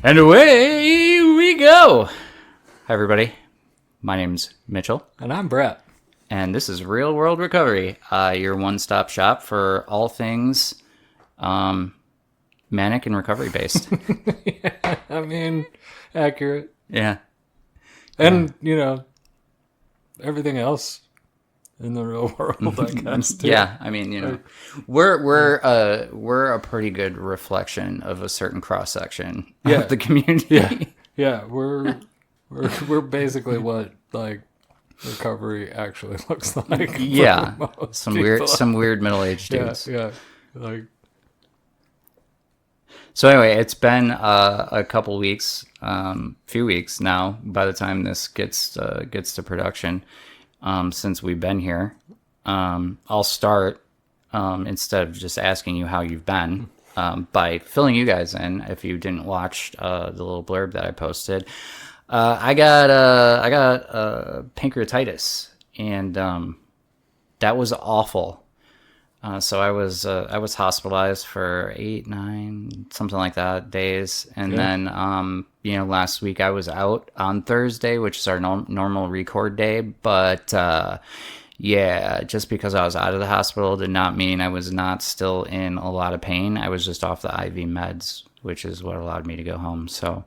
And away we go. Hi, everybody. My name's Mitchell, And I'm Brett. and this is Real World Recovery, your one-stop shop for all things manic and recovery-based. Yeah, I mean, accurate. Yeah. And, everything else in the real world, I guess, too. Yeah, I mean, we're a pretty good reflection of a certain cross-section Yeah. of the community. Yeah, we're basically what, recovery actually looks like. Yeah. for most Some people. weird middle-aged Yeah, dudes. yeah. So anyway, it's been a couple weeks, few weeks now. By the time this gets to production, since we've been here, I'll start instead of just asking you how you've been by filling you guys in. If you didn't watch the little blurb that I posted, I got pancreatitis, and that was awful. So I was hospitalized for 8, 9, something like that days, and then last week I was out on Thursday, which is our normal record day. But just because I was out of the hospital did not mean I was not still in a lot of pain. I was just off the IV meds, which is what allowed me to go home. So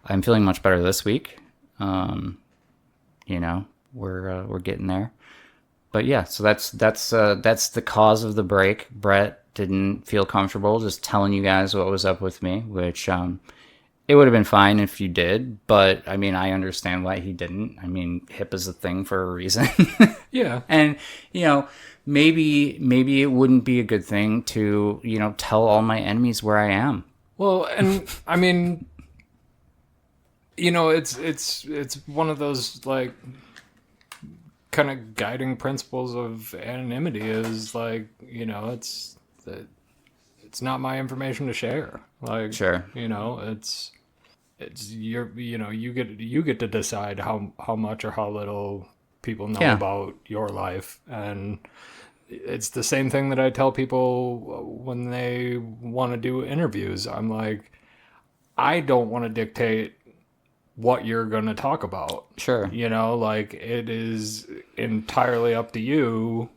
I'm feeling much better this week. We're getting there. But yeah, so that's the cause of the break. Brett didn't feel comfortable just telling you guys what was up with me, which it would have been fine if you did, but I mean, I understand why he didn't. I mean, hip is a thing for a reason. Yeah. And maybe it wouldn't be a good thing to tell all my enemies where I am. Well, and I mean, it's one of those kind of guiding principles of anonymity is it's not my information to share. Sure. It's you get to decide how much or how little people know about your life. And it's the same thing that I tell people when they want to do interviews. I'm like, I don't want to dictate what you're going to talk about. Sure. It is entirely up to you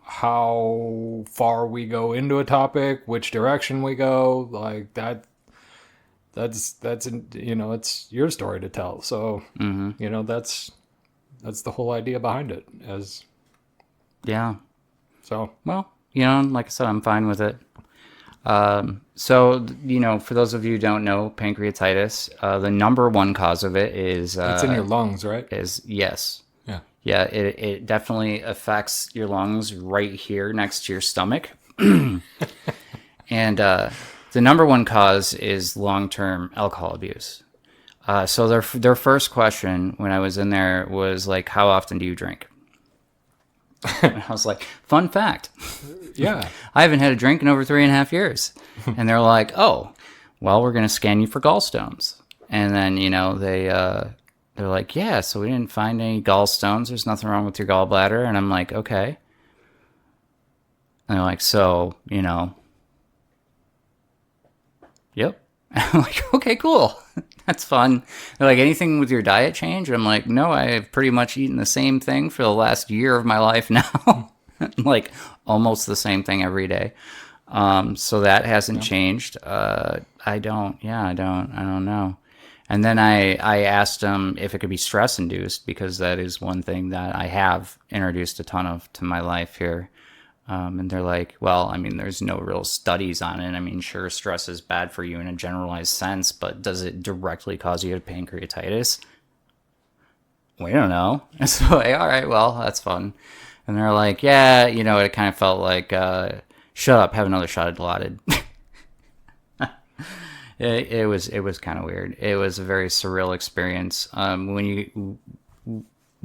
how far we go into a topic, which direction we go. That's it's your story to tell. So, that's the whole idea behind it. So, Well, like I said, I'm fine with it. So, for those of you who don't know, pancreatitis, the number one cause of it is... it's in your lungs, right? Yes. Yeah. Yeah, it definitely affects your lungs right here next to your stomach. And the number one cause is long-term alcohol abuse. So their first question when I was in there was like, how often do you drink? And I was like, fun fact. Yeah. I haven't had a drink in over 3.5 years. And they're like, oh, well, we're going to scan you for gallstones. And then, they're like, yeah, so we didn't find any gallstones. There's nothing wrong with your gallbladder. And I'm like, okay. And they're like, so, yep. I'm like, okay, cool. That's fun. They're like, anything with your diet change? I'm like, no, I've pretty much eaten the same thing for the last year of my life now. Like almost the same thing every day. So that hasn't changed. I don't know. And then I asked them if it could be stress induced, because that is one thing that I have introduced a ton of to my life here. And they're like, well, I mean, there's no real studies on it. I mean, sure, stress is bad for you in a generalized sense, but does it directly cause you pancreatitis? We don't know. And so, all right, well, that's fun. And they're like, yeah, it kind of felt like, shut up, have another shot of Dilaudid. It was kind of weird. It was a very surreal experience. When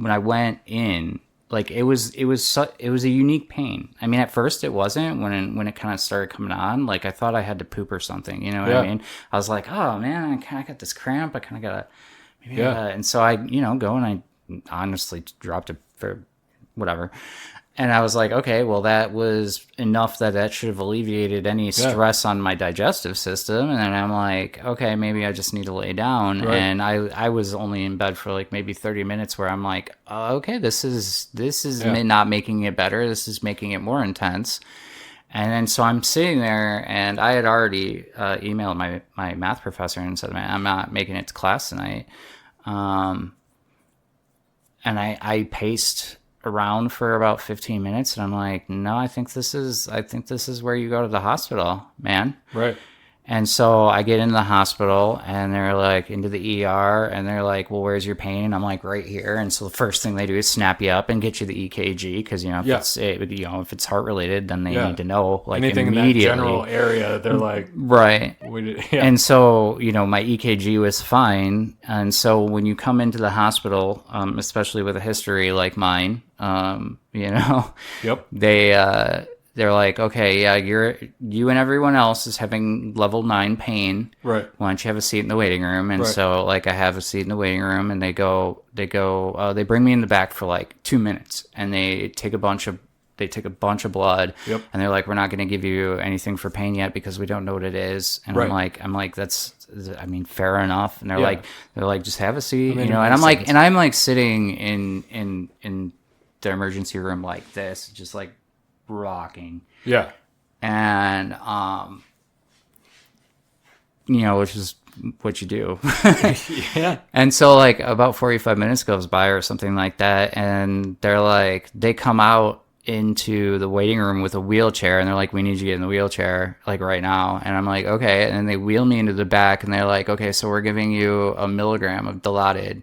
I went in, it was a unique pain. I mean, at first it wasn't. When it kind of started coming on, I thought I had to poop or something. You know what I mean? I was like, oh man, I kind of got this cramp. I kind of gotta, and so I go and I honestly dropped it for whatever. And I was like, okay, well, that was enough that should have alleviated any stress on my digestive system. And then I'm like, okay, maybe I just need to lay down. Right. And I was only in bed for like maybe 30 minutes where I'm like, okay, this is not making it better. This is making it more intense. And then so I'm sitting there, and I had already emailed my math professor and said, man, I'm not making it to class tonight. And I paced around for about 15 minutes, and I'm like, no, I think this is where you go to the hospital, man. Right. And so I get into the hospital, and they're like, into the ER, and they're like, well, where's your pain? And I'm like, right here. And so the first thing they do is snap you up and get you the EKG, because if it's heart related, then they need to know like anything immediately. in that general area. They're like, right. And so my EKG was fine. And so when you come into the hospital, especially with a history like mine, yep, they're like, okay, yeah, you and everyone else is having level 9 pain. Right. Why don't you have a seat in the waiting room? And so like I have a seat in the waiting room, and they bring me in the back for like 2 minutes, and they take a bunch of blood. Yep. And they're like, we're not going to give you anything for pain yet because we don't know what it is. And I'm like, that's, I mean, fair enough. And they're like, just have a seat, and I'm like sitting in the emergency room like this, just like rocking. Yeah. And which is what you do. Yeah. And so like about 45 minutes goes by or something like that, and they're like, they come out into the waiting room with a wheelchair, and they're like, we need you to get in the wheelchair like right now. And I'm like, okay. And then they wheel me into the back, and they're like, okay, so we're giving you 1 milligram of Dilaudid.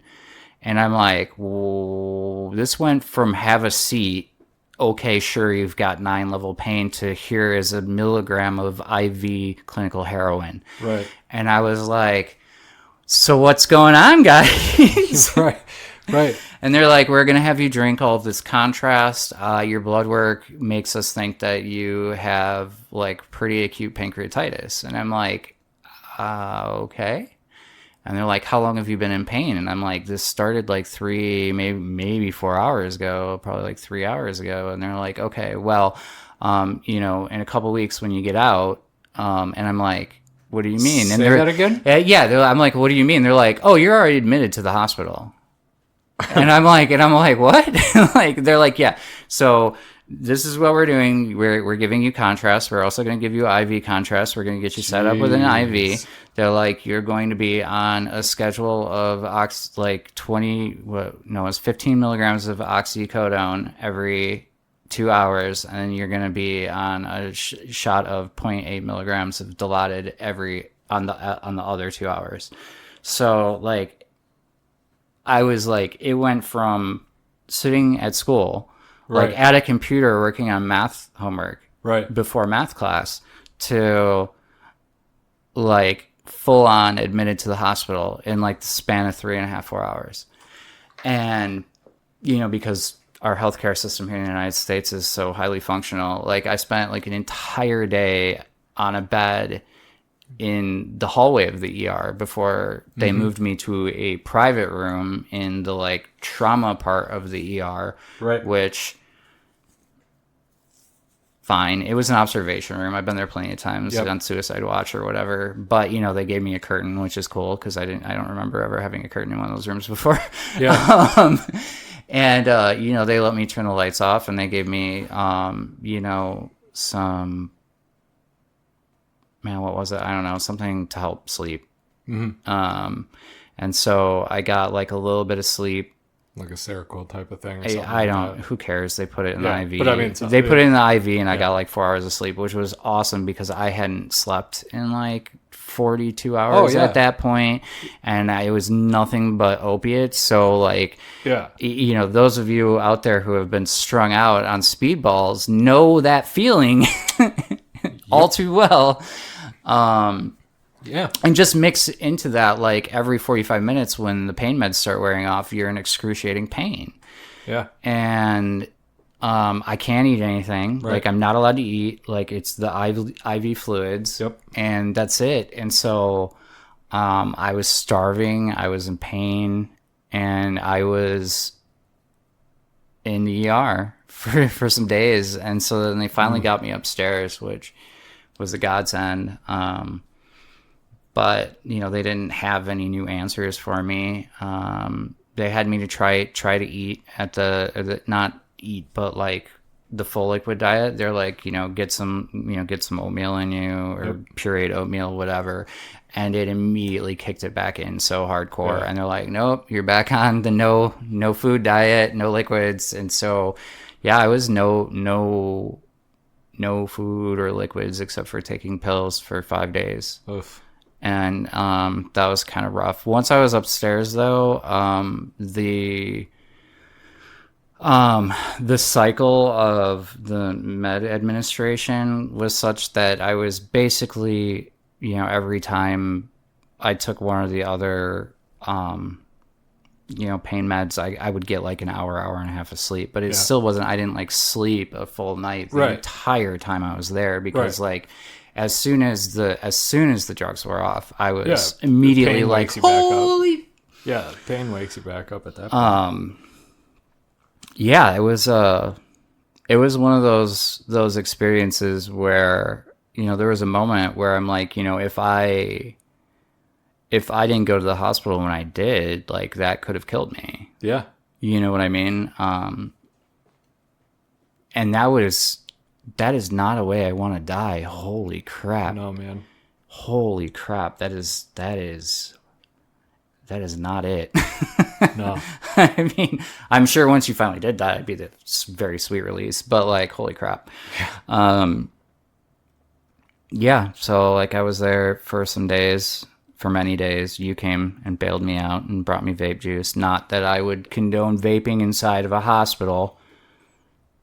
And I'm like, whoa, this went from have a seat, okay, sure, you've got 9-level pain, to here is 1 milligram of IV clinical heroin. Right. And I was like, so what's going on, guys? Right. And they're like, we're going to have you drink all of this contrast. Your blood work makes us think that you have like pretty acute pancreatitis. And I'm like, okay. And they're like, how long have you been in pain? And I'm like, this started like 3, maybe 4 hours ago, probably like 3 hours ago. And they're like, okay, well, in a couple weeks when you get out, and I'm like, what do you mean? And Say that again? Yeah. I'm like, what do you mean? They're like, oh, you're already admitted to the hospital. And I'm like, what? Like, they're like, yeah. So this is what we're doing. We're giving you contrast. We're also going to give you IV contrast. We're going to get you set up with an IV. They're like, you're going to be on a schedule of it's 15 milligrams of oxycodone every 2 hours, and then you're going to be on a shot of 0.8 milligrams of Dilaudid on the other 2 hours. So like, I was like, it went from sitting at school, like at a computer working on math homework before math class, to like full on admitted to the hospital in like the span of 3.5, 4 hours. And, because our healthcare system here in the United States is so highly functional, like I spent like an entire day on a bed in the hallway of the ER before they moved me to a private room in the like trauma part of the ER, which fine. It was an observation room. I've been there plenty of times on Suicide Watch or whatever, but they gave me a curtain, which is cool because I don't remember ever having a curtain in one of those rooms before. Yeah. And they let me turn the lights off, and they gave me some, man, what was it? I don't know, something to help sleep. And so I got like a little bit of sleep, like a Seroquel type of thing. Or I don't. Who cares? They put it in the IV. But I mean, they put it in the IV, and I got like 4 hours of sleep, which was awesome because I hadn't slept in like 42 hours at that point, and it was nothing but opiates. So like, those of you out there who have been strung out on speedballs know that feeling all too well. And just mix into that, like every 45 minutes when the pain meds start wearing off, you're in excruciating pain. Yeah. And I can't eat anything. Like I'm not allowed to eat. Like it's the IV fluids. Yep. And that's it. And so I was starving. I was in pain. And I was in the ER for some days. And so then they finally got me upstairs, which was a godsend. But they didn't have any new answers for me. They had me to try to eat at not eat, but like the full liquid diet. They're like, get some oatmeal in you, or pureed oatmeal, whatever. And it immediately kicked it back in so hardcore. And they're like, nope, you're back on the no food diet, no liquids. And so, yeah, I was no food or liquids except for taking pills for 5 days. Oof. And that was kind of rough. Once I was upstairs, though, the cycle of the med administration was such that I was basically, every time I took one or the other, pain meds, I would get like an hour and a half of sleep. But it still wasn't, I didn't like sleep a full night the entire time I was there, because like, as soon as the drugs were off, I was immediately like, holy. Yeah, pain wakes you back up at that point. Yeah, it was one of those experiences where, there was a moment where I'm like, if I didn't go to the hospital when I did, like, that could have killed me. Yeah. You know what I mean? And that is not a way I want to die. Holy crap. No, man. Holy crap. That is not it. No. I mean, I'm sure once you finally did die, it'd be the very sweet release, but like, holy crap. Yeah. So like, I was there for many days. You came and bailed me out and brought me vape juice. Not that I would condone vaping inside of a hospital.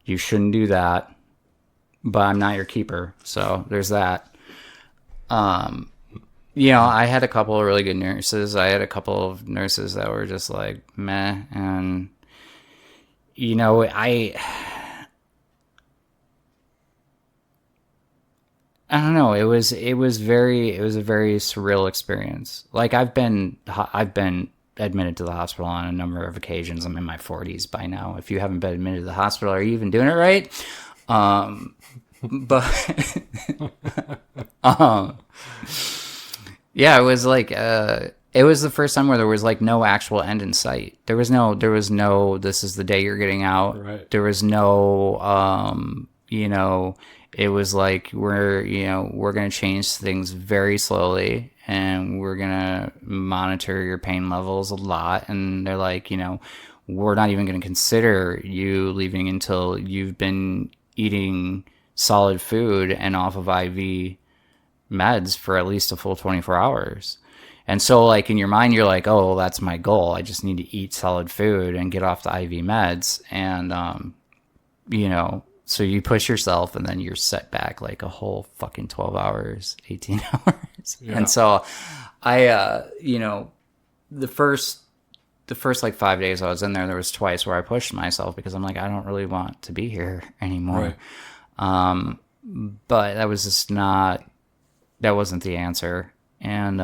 You shouldn't do that. But I'm not your keeper, so there's that. I had a couple of really good nurses. I had a couple of nurses that were just like meh, and I don't know. It was a very surreal experience. Like, I've been admitted to the hospital on a number of occasions. I'm in my 40s by now. If you haven't been admitted to the hospital, are you even doing it right? But yeah, it was like it was the first time where there was like no actual end in sight. There was no this is the day you're getting out. Right. There was no it was like we're going to change things very slowly, and we're going to monitor your pain levels a lot. And they're like, we're not even going to consider you leaving until you've been eating solid food and off of IV meds for at least a full 24 hours. And so like in your mind, you're like, oh, well, that's my goal. I just need to eat solid food and get off the IV meds. And, so you push yourself, and then you're set back like a whole fucking 12 hours, 18 hours. Yeah. And so I, the first like 5 days I was in there was twice where I pushed myself, because I'm like, I don't really want to be here anymore. Right. But that was just that wasn't the answer. And,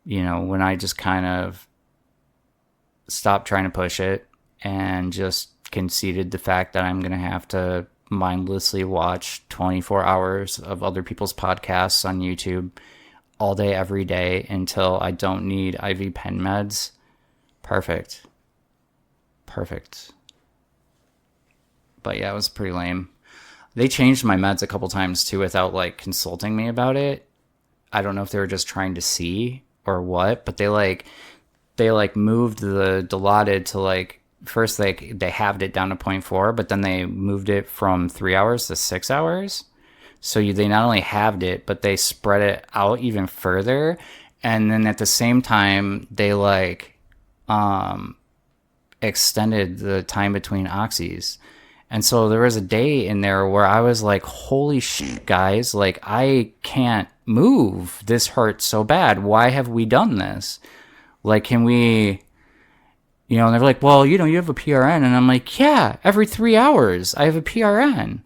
when I just kind of stopped trying to push it and just conceded the fact that I'm going to have to mindlessly watch 24 hours of other people's podcasts on YouTube all day, every day, until I don't need IV pen meds. Perfect. But yeah, it was pretty lame. They changed my meds a couple times too without like consulting me about it. I don't know if they were just trying to see or what, but they moved the Dilaudid to like, first they halved it down to 0.4, but then they moved it from 3 hours to 6 hours. So they not only halved it, but they spread it out even further. And then at the same time, they extended the time between oxys. And so there was a day in there where I was like, holy shit, guys, like, I can't move. This hurts so bad. Why have we done this? Like, can we, and they're like, well, you have a PRN. And I'm like, yeah, every 3 hours I have a PRN.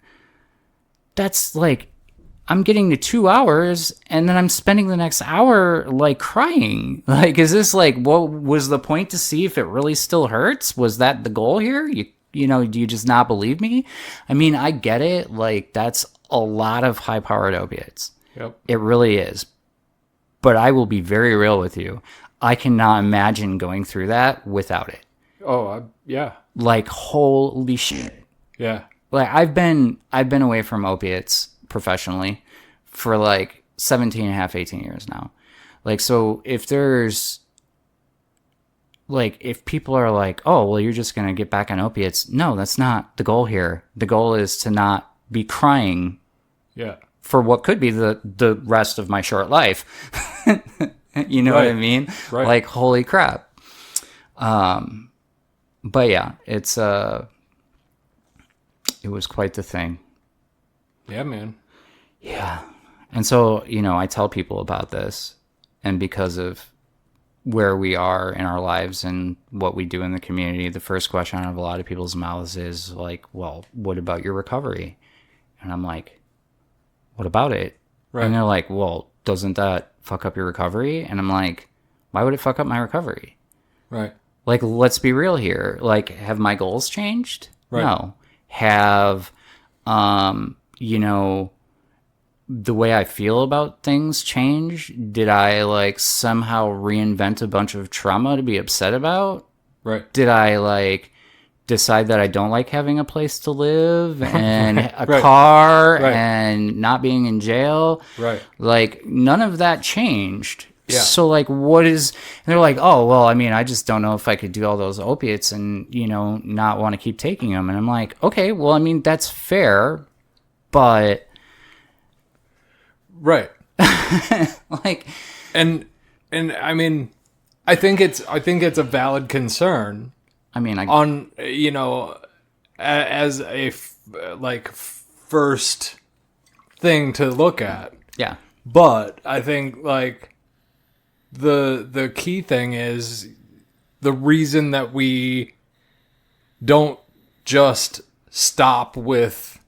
That's like, I'm getting to 2 hours, and then I'm spending the next hour like crying. Like, is this like, what was the point, to see if it really still hurts? Was that the goal here? do you just not believe me? I mean, I get it. Like, that's a lot of high-powered opiates. Yep. It really is. But I will be very real with you. I cannot imagine going through that without it. Oh, yeah. Like, holy shit. Yeah. Like, I've been away from opiates professionally for like 17 and a half, 18 years now. Like, so if there's like, if people are like, oh, well, you're just going to get back on opiates. No, that's not the goal here. The goal is to not be crying Yeah. for what could be the rest of my short life. You know what I mean? Right. Like, holy crap. But yeah, it was quite the thing. Yeah, man. Yeah. And so, I tell people about this, and because of where we are in our lives and what we do in the community, the first question out of a lot of people's mouths is like, well, what about your recovery? And I'm like, what about it? Right. And they're like, well, doesn't that fuck up your recovery? And I'm like, why would it fuck up my recovery? Right. Like, let's be real here. Like, have my goals changed? Right. No. Have, the way I feel about things changed? Did I, like, somehow reinvent a bunch of trauma to be upset about? Right. Did I, like, decide that I don't like having a place to live and a Right. car Right. and not being in jail? Right. Like, none of that changed. Yeah. So, like, what is... And they're like, oh, well, I mean, I just don't know if I could do all those opiates and, not want to keep taking them. And I'm like, okay, well, I mean, that's fair, but... Right. like... And I mean, I think it's a valid concern. I mean, on as a first thing to look at. Yeah. But I think like the key thing is the reason that we don't just stop with,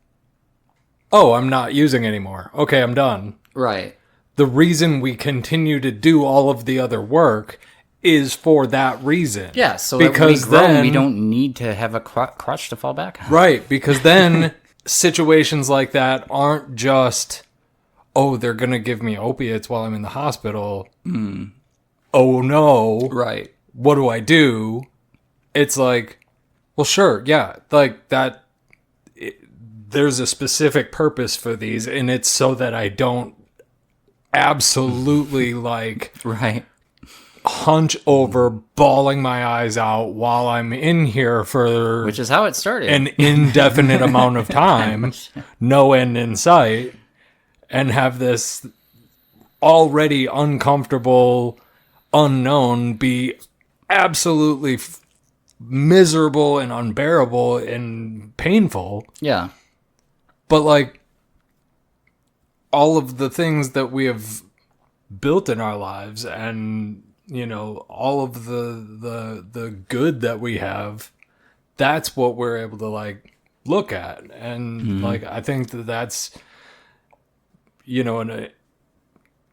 oh, I'm not using anymore. Okay, I'm done. Right. The reason we continue to do all of the other work is for that reason. Yeah, so because that we grow, then we don't need to have a crutch to fall back on. Right, because then situations like that aren't just, oh, they're going to give me opiates while I'm in the hospital. Oh, no. Right. What do I do? It's like, well, sure, yeah. Like that, there's a specific purpose for these, and it's so that I don't absolutely like... Right. hunch over, bawling my eyes out while I'm in here for... Which is how it started. an indefinite amount of time, no end in sight, and have this already uncomfortable unknown be absolutely miserable and unbearable and painful. Yeah. But like all of the things that we have built in our lives and all of the good that we have, that's what we're able to like look at. And like I think that's an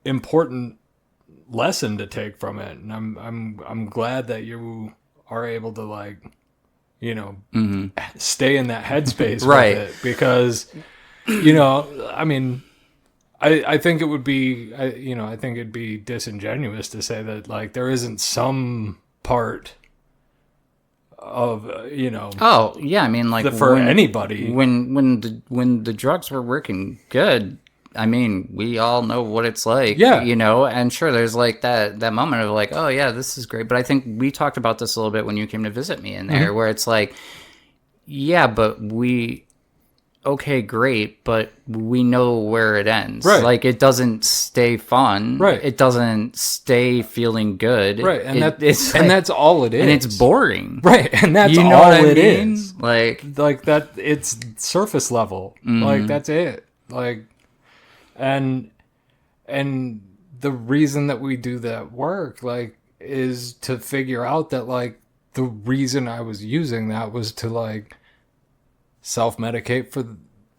important lesson to take from it. And I'm glad that you are able to like stay in that headspace Right. with it, because I mean, I think it would be, I think it'd be disingenuous to say that like there isn't some part of, Oh, yeah, I mean, like... for anybody. When the drugs were working good, I mean, we all know what it's like. Yeah. And sure, there's like that moment of like, oh, yeah, this is great. But I think we talked about this a little bit when you came to visit me in there, where it's like, yeah, but okay, great, but we know where it ends. Right. Like, it doesn't stay fun. Right. It doesn't stay feeling good. Right. And it's and that's all it is. and it's boring. Right. And that's You know all what I it mean? is. Like that, it's surface level. Like that's it. Like, and the reason that we do that work, like, is to figure out that like the reason I was using that was to like self-medicate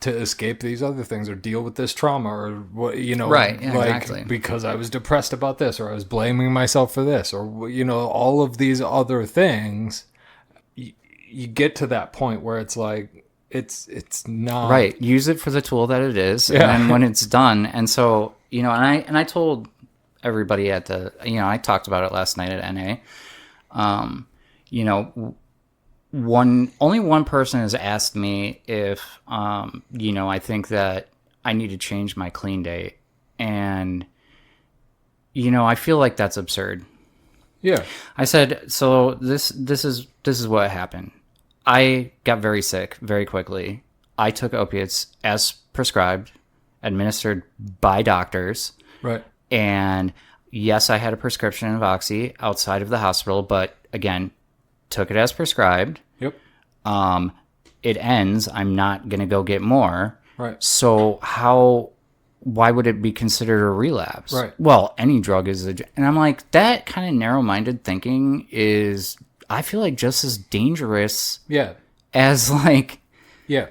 to escape these other things or deal with this trauma or what, Right, yeah, like exactly. because I was depressed about this or I was blaming myself for this or all of these other things. you get to that point where it's like it's not Right. Use it for the tool that it is. Yeah. And then when it's done. And so, and I told everybody at I talked about it last night at NA. Only one person has asked me if, I think that I need to change my clean date. And, I feel like that's absurd. Yeah. I said, so this is what happened. I got very sick very quickly. I took opiates as prescribed, administered by doctors. Right. And yes, I had a prescription of Oxy outside of the hospital, but again, took it as prescribed. Yep. It ends. I'm not going to go get more. Right. So why would it be considered a relapse? Right. Well, any drug is and I'm like, that kind of narrow-minded thinking is, I feel like, just as dangerous Yeah. as like, Yeah.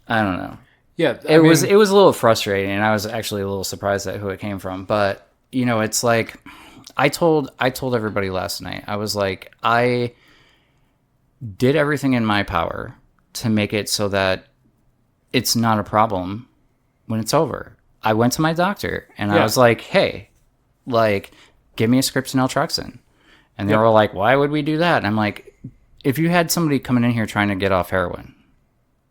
I don't know. Yeah. It was a little frustrating, and I was actually a little surprised at who it came from. But, it's like, I told everybody last night, I was like, I did everything in my power to make it so that it's not a problem when it's over. I went to my doctor and I was like, hey, like, give me a script and naltrexone. And they were like, why would we do that? And I'm like, if you had somebody coming in here trying to get off heroin,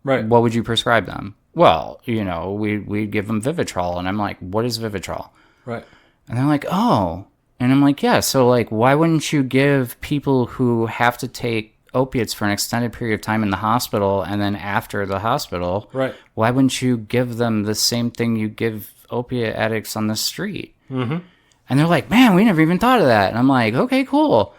right. what would you prescribe them? Well, we'd give them Vivitrol. And I'm like, what is Vivitrol? Right. And they're like, oh. And I'm like, yeah, so like, why wouldn't you give people who have to take opiates for an extended period of time in the hospital and then after the hospital, right? Why wouldn't you give them the same thing you give opiate addicts on the street? Mm-hmm. And they're like, man, we never even thought of that. And I'm like, okay, cool.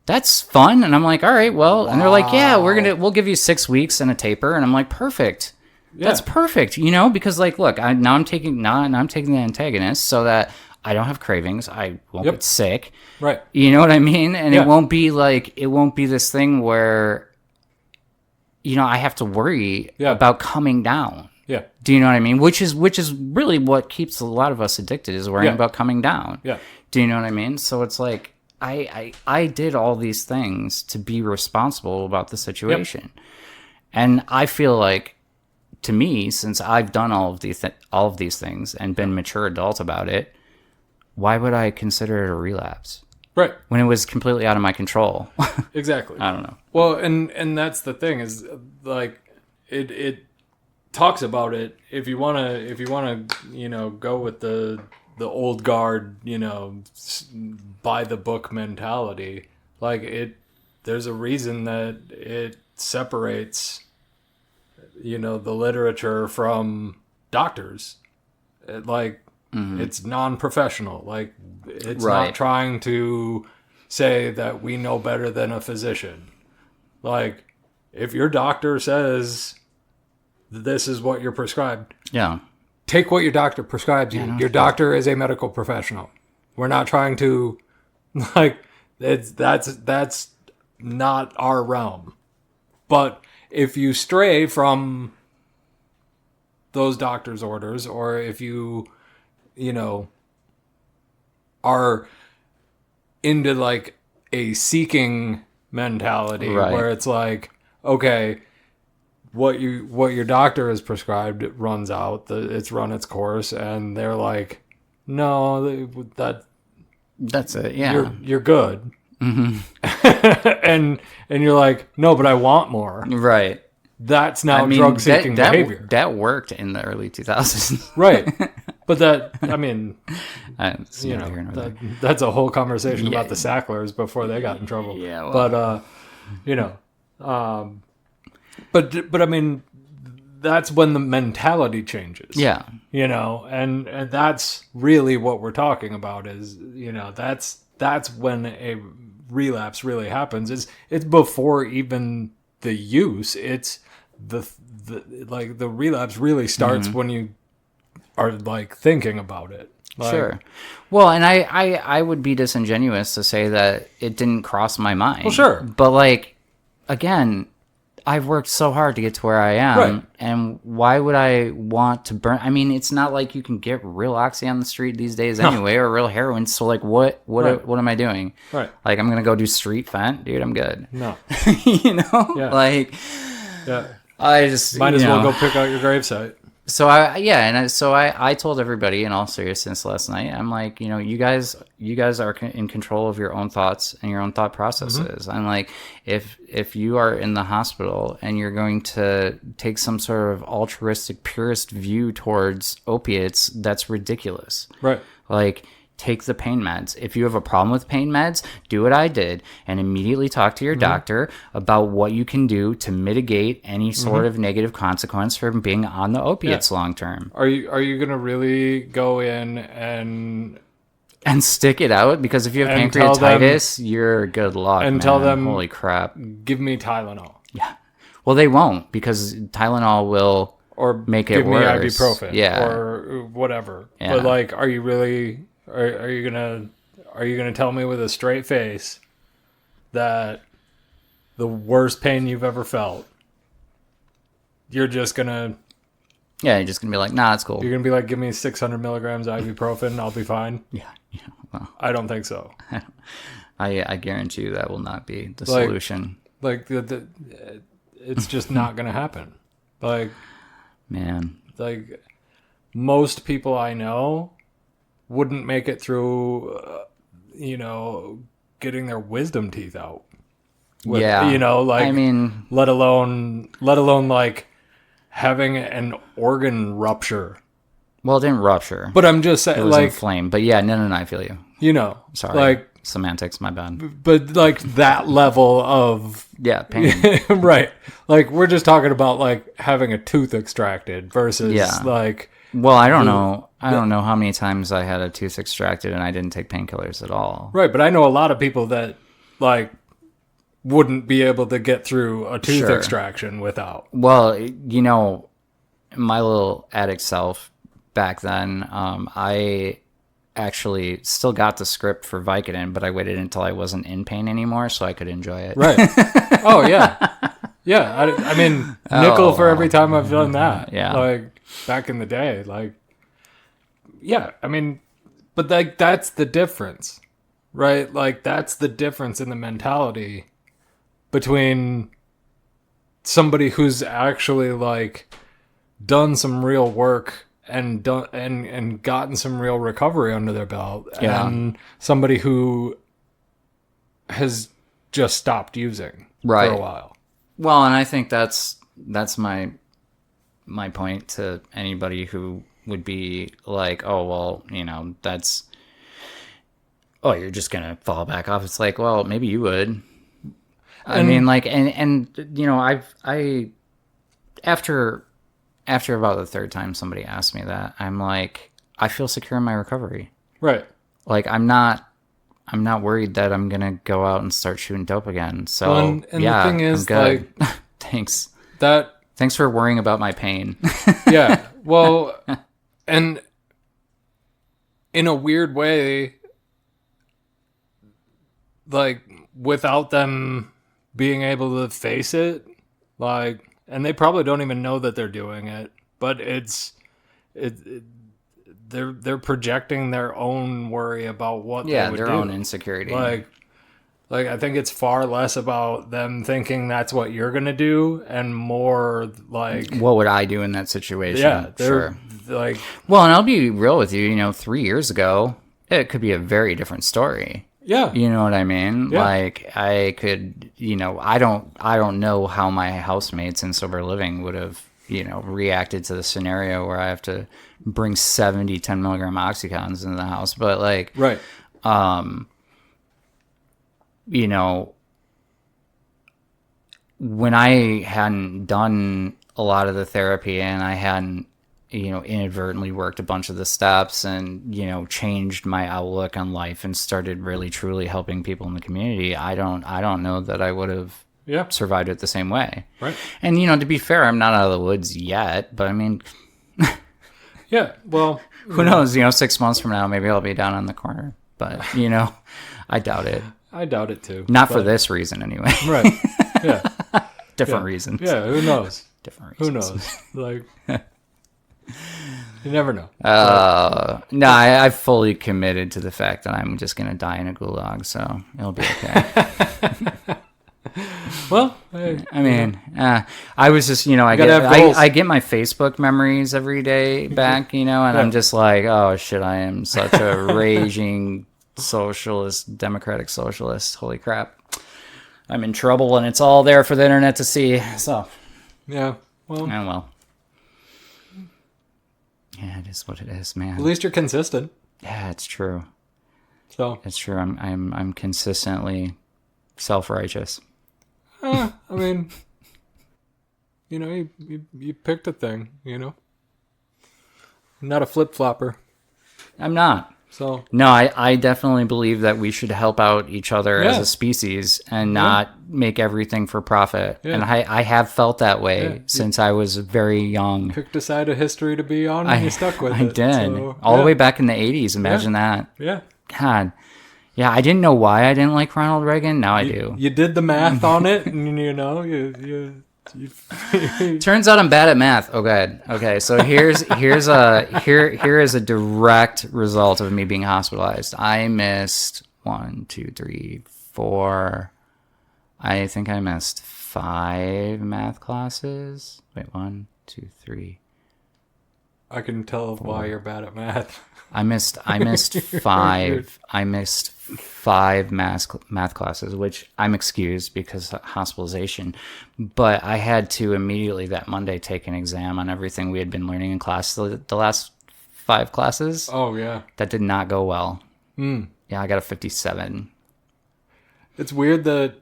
That's fun. And I'm like, all right, well, and they're like, yeah, we'll give you 6 weeks and a taper. And I'm like, perfect. Yeah. That's perfect. Because like, look, now I'm taking the antagonist so that I don't have cravings. I won't get sick. Right. You know what I mean? And it won't be this thing where, I have to worry about coming down. Yeah. Do you know what I mean? Which is really what keeps a lot of us addicted, is worrying about coming down. Yeah. Do you know what I mean? So it's like, I did all these things to be responsible about the situation. Yep. And I feel like, to me, since I've done all of these things and been mature adult about it, why would I consider it a relapse? Right. When it was completely out of my control. Exactly. I don't know. Well, and that's the thing, is like it talks about it. If you wanna, go with the old guard, by the book mentality, like there's a reason that it separates, the literature from doctors. It's non-professional. Like, it's not trying to say that we know better than a physician. Like, if your doctor says this is what you're prescribed, take what your doctor prescribes you. Your doctor is a medical professional. We're not trying to, that's not our realm. But if you stray from those doctor's orders, or if you are into like a seeking mentality, where it's like, okay, what your doctor has prescribed, it runs out, it's run its course, and they're like, no, that's it. Yeah, you're good. Mm-hmm. and you're like, no, but I want more. Right. That's now drug seeking behavior. That worked in the early 2000s. Right. But that's a whole conversation about the Sacklers before they got in trouble. Yeah. Well. But, but I mean, that's when the mentality changes. Yeah. And that's really what we're talking about, is, that's when a relapse really happens. It's before even the use. It's the relapse really starts when you are like thinking about it. Sure. Well, and I would be disingenuous to say that it didn't cross my mind. Well, sure. But like, again, I've worked so hard to get to where I am, Right. and why would I want to burn? I mean, it's not like you can get real oxy on the street these days anyway, or real heroin. So like, what Right. am I doing? Right. Like, I'm gonna go do street fent, dude. I'm good. No. You know, Yeah. like Yeah. I just Might as you well know. go pick out your gravesite. So I told everybody in all seriousness last night. I'm like, you guys are in control of your own thoughts and your own thought processes. I'm like, if you are in the hospital and you're going to take some sort of altruistic purist view towards opiates, that's ridiculous. Right. Like, take the pain meds. If you have a problem with pain meds, do what I did and immediately talk to your doctor about what you can do to mitigate any sort of negative consequence from being on the opiates long term. Are you gonna really go in and stick it out? Because if you have And tell them- pancreatitis, you're good luck. and man. tell them- holy crap. give me Tylenol Yeah. Well, they won't, because Tylenol will or make it give worse. me ibuprofen Yeah. or whatever? Yeah. But like, are you really? Are you gonna tell me with a straight face that the worst pain you've ever felt, you're just gonna Yeah, you're just gonna be like, nah, it's cool. you're gonna be like, give me 600 milligrams ibuprofen, I'll be fine? Yeah. Well, I don't think so. I guarantee you that will not be the Like- solution. Like it's just not gonna happen. Like Man. most people I know wouldn't make it through, getting their wisdom teeth out. Yeah. I mean, let alone like having an organ rupture. well, it didn't rupture. But I'm just It saying, was like, inflamed. But yeah, no, I feel you. Sorry, Sorry. Semantics, my bad. but like that level of Yeah, pain. right. Like we're just talking about like having a tooth extracted versus Yeah. like. Well, I don't know. I don't know how many times I had a tooth extracted and I didn't take painkillers at all. Right, but I know a lot of people that like wouldn't be able to get through a tooth Sure. extraction without. Well, my little addict self back then, I actually still got the script for Vicodin, but I waited until I wasn't in pain anymore so I could enjoy it. Right. Oh yeah. Yeah. I mean, nickel for every time I've done that. Yeah. Like back in the day, like, yeah. I mean, but like that's the difference, right? Like that's the difference in the mentality between somebody who's actually like done some real work and done and gotten some real recovery under their belt, Yeah. and somebody who has just stopped using Right. for a while. Well, and I think that's my point to anybody who would be like, oh, well, that's, oh, you're just going to fall back off. It's like, well, maybe you would. I mean, like, and after about the third time somebody asked me that, I'm like, I feel secure in my recovery. Right. Like, I'm not worried that I'm going to go out and start shooting dope again. So, Well, and yeah, the thing is, I'm good. like, Thanks. that, Thanks for worrying about my pain. yeah. Well, and in a weird way, like, without them being able to face it, like, and they probably don't even know that they're doing it, but they're projecting their own worry about what Yeah, they would their do. own insecurity. Like I think it's far less about them thinking that's what you're gonna do, and more like, what would I do in that situation? yeah, Sure. they're like, Well, and I'll be real with you, 3 years ago, it could be a very different story. yeah, You know what I mean? Yeah. Like, I could, I don't know how my housemates in sober living would have, reacted to the scenario where I have to bring 70 10 milligram oxycontins into the house. But like, right, when I hadn't done a lot of the therapy and I hadn't, inadvertently worked a bunch of the steps and, changed my outlook on life and started really truly helping people in the community, I don't know that I would have yeah, survived it the same way. right, And, to be fair, I'm not out of the woods yet, but I mean, yeah. Well, who knows, 6 months from now, maybe I'll be down on the corner, but, I doubt it. I doubt it too. Not for but- this reason anyway. right? Yeah, Different reasons. Yeah, who knows? Different Who reasons. knows? Like, you never know. No, I've fully committed to the fact that I'm just gonna die in a gulag, so it'll be okay. Well, hey, I mean, I was just, gotta have goals. I get my Facebook memories every day back, and I'm just like, oh shit, I am such a raging socialist, democratic socialist. Holy crap. I'm in trouble, and it's all there for the internet to see. So, yeah, well, yeah, it is what it is, man. at least you're consistent. Yeah, it's true. So It's true. I'm consistently self-righteous. I mean, you picked a thing. I'm not a flip flopper. I'm not. So No, I definitely believe that we should help out each other as Yeah. a species and not make everything for profit. Yeah. And I have felt that way Yeah. since I was very young. picked a side of history to be on, and you stuck with I it. did. So, All the yeah. way back in the 80s. Imagine that. Yeah. God. Yeah, I didn't know why I didn't like Ronald Reagan. Now I do. You did the math on it, and you Turns out I'm bad at math. Oh, good. Okay, so here is a direct result of me being hospitalized. I missed 1, 2, 3, 4. I think I missed 5 math classes. Wait, 1, 2, 3. I can tell why you're bad at math. I missed 5. I missed 5 math classes, which I'm excused because of hospitalization. But I had to immediately that Monday take an exam on everything we had been learning in class the last 5 classes. Oh yeah, That did not go well. Yeah, I got a 57. it's weird that.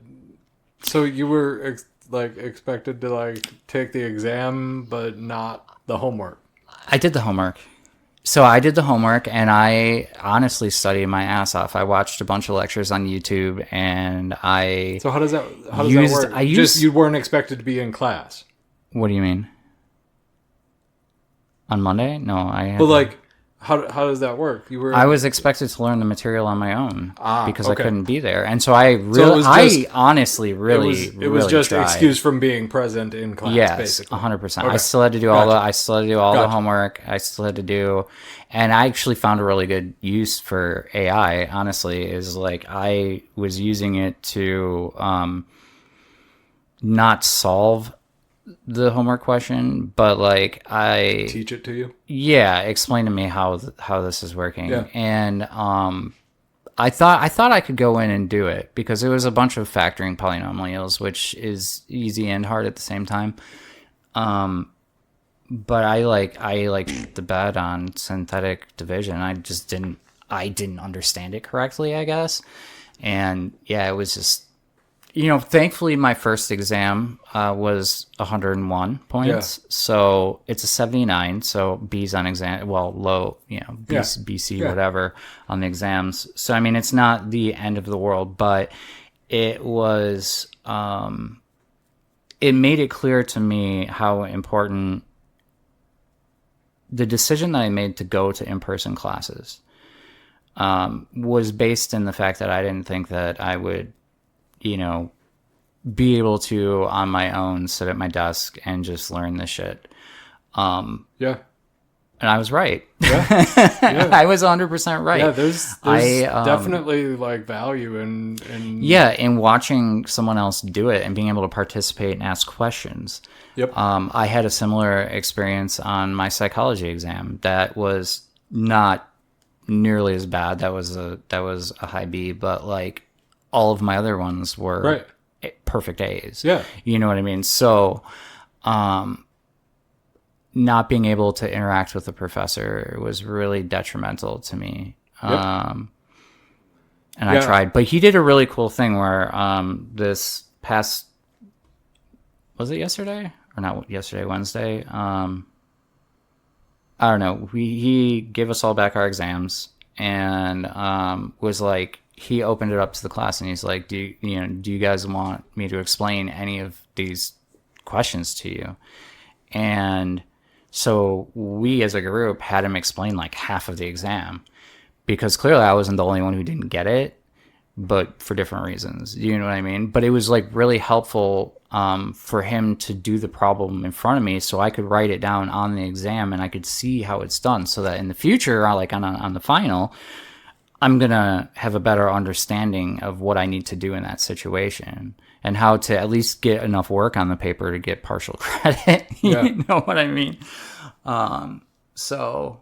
So you were expected to take the exam, but not the homework. I did the homework. So I did the homework, and I honestly studied my ass off. I watched a bunch of lectures on YouTube, and I... So how does that work? Just you weren't expected to be in class. What do you mean? On Monday? No, I had... But how does that work? I was expected to learn the material on my own because okay. I couldn't be there, and so I it really, was just- honestly, really, it was really just tried. excused from being present in class. Yes, basically. 100%. Okay. I still had to do all the. Gotcha. I still had to do all the Gotcha. homework. I still had to do, and I actually found a really good use for AI. Honestly, is I was using it to not solve the homework question, but I Teach it to you. yeah, explain to me how this is working. Yeah. And I thought I could go in and do it because it was a bunch of factoring polynomials, which is easy and hard at the same time. But I the bet on synthetic division. I didn't understand it correctly, I guess. And yeah, it was just thankfully my first exam was 101 points. Yeah. So it's a 79. So B's on exam, well, low, BC, Yeah. whatever on the exams. So, I mean, it's not the end of the world, but it was, it made it clear to me how important the decision that I made to go to in-person classes was based in the fact that I didn't think that I would be able to on my own sit at my desk and just learn this shit. Yeah. And I was right. Yeah. Yeah. I was 100% right. Yeah, there's definitely value in in watching someone else do it and being able to participate and ask questions. Yep. I had a similar experience on my psychology exam that was not nearly as bad. That was a high B, but all of my other ones were perfect A's. Yeah. You know what I mean? So, not being able to interact with the professor was really detrimental to me. Yep. And I tried, but he did a really cool thing where, this past, was it yesterday or not yesterday, Wednesday? I don't know. He gave us all back our exams and, was he opened it up to the class and he's like, do you guys want me to explain any of these questions to you? And so we as a group had him explain half of the exam because clearly I wasn't the only one who didn't get it, but for different reasons. You know what I mean? But it was like really helpful for him to do the problem in front of me so I could write it down on the exam and I could see how it's done so that in the future, like on the final, I'm going to have a better understanding of what I need to do in that situation and how to at least get enough work on the paper to get partial credit. You know what I mean? So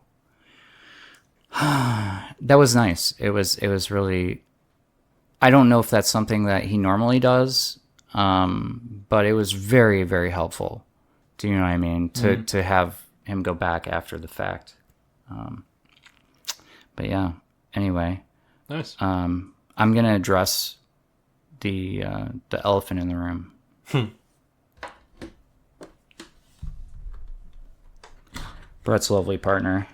that was nice. It was really, I don't know if that's something that he normally does, but it was very, very helpful. Do you know what I mean? To have him go back after the fact. But yeah, anyway. Nice. I'm going to address the elephant in the room. Brett's lovely partner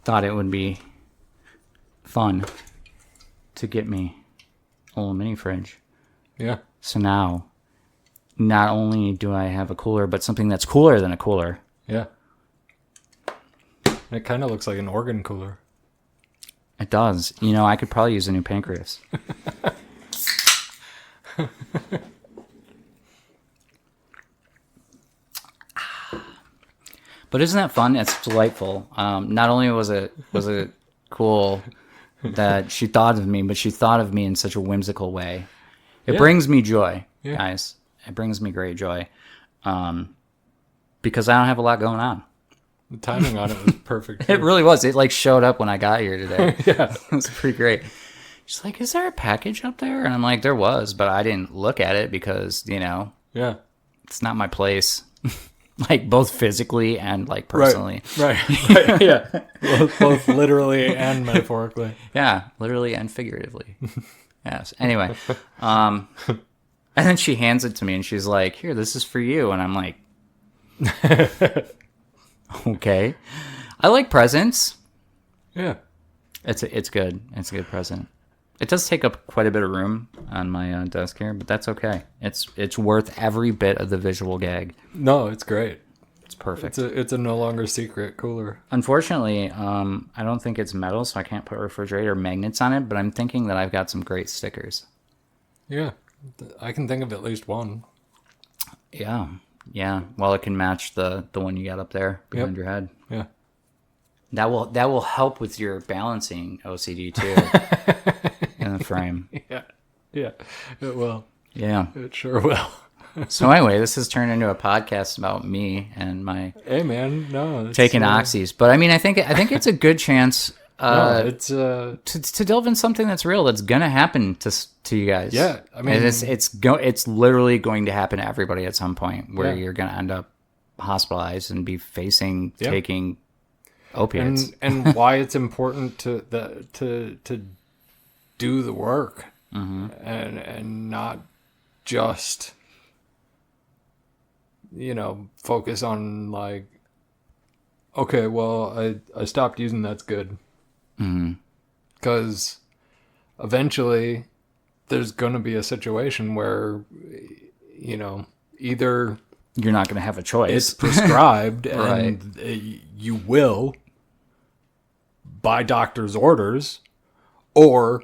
thought it would be fun to get me a little mini fridge. Yeah. So now, not only do I have a cooler, but something that's cooler than a cooler. Yeah. It kind of looks like an organ cooler. It does. You know, I could probably use a new pancreas. But isn't that fun? It's delightful. Not only was it cool that she thought of me, but she thought of me in such a whimsical way. It brings me joy, guys. It brings me great joy. Because I don't have a lot going on. The timing on it was perfect. It really was. It like showed up when I got here today. Yeah. It was pretty great. She's like, is there a package up there? And I'm like, there was, but I didn't look at it because, you know, it's not my place. Like both physically and like personally. Right. Yeah. Both literally and metaphorically. Yeah, literally and figuratively. Yes. Anyway, and then she hands it to me and she's like, here, this is for you. And I'm like, okay. I like presents. Yeah. It's good. It's a good present. It does take up quite a bit of room on my desk here, but that's okay. It's worth every bit of the visual gag. No, it's great. It's perfect. It's a no longer secret cooler. Unfortunately, I don't think it's metal, so I can't put refrigerator magnets on it, but I'm thinking that I've got some great stickers. Yeah. I can think of at least one. Yeah. Yeah. Well, it can match the one you got up there behind your head. Yeah. That will help with your balancing OCD too in the frame. Yeah. Yeah. It will. Yeah. It sure will. So anyway, this has turned into a podcast about me and my hey man, no, taking oxys. But I mean, I think it's a good chance to delve in something that's real, that's gonna happen to you guys. Yeah, I mean, and it's literally going to happen to everybody at some point where you're gonna end up hospitalized and be facing taking opiates. And why it's important to do the work and not just, you know, focus on like, okay, well, I stopped using, that's good. Because eventually there's going to be a situation where, you know, either you're not going to have a choice. It's prescribed right. and you will, by doctor's orders, or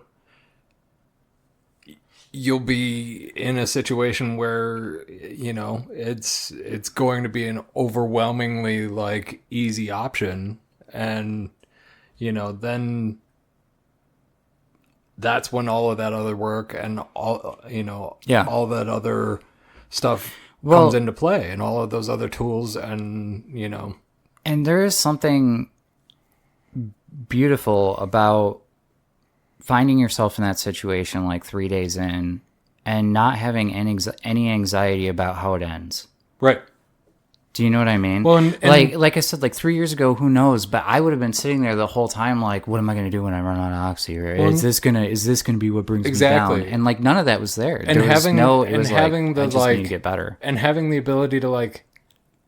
you'll be in a situation where, you know, it's going to be an overwhelmingly like easy option, and you know, then that's when all of that other work and all, you know, all that other stuff comes into play, and all of those other tools, and you know, and there is something beautiful about finding yourself in that situation like 3 days in and not having any anxiety about how it ends. Right. Do you know what I mean? Well, and like I said, like 3 years ago, who knows? But I would have been sitting there the whole time, like, what am I going to do when I run out of oxy? Or is this gonna be what brings me down? And like none of that was there. And there having was and having like, the I just like need to get better, and having the ability to like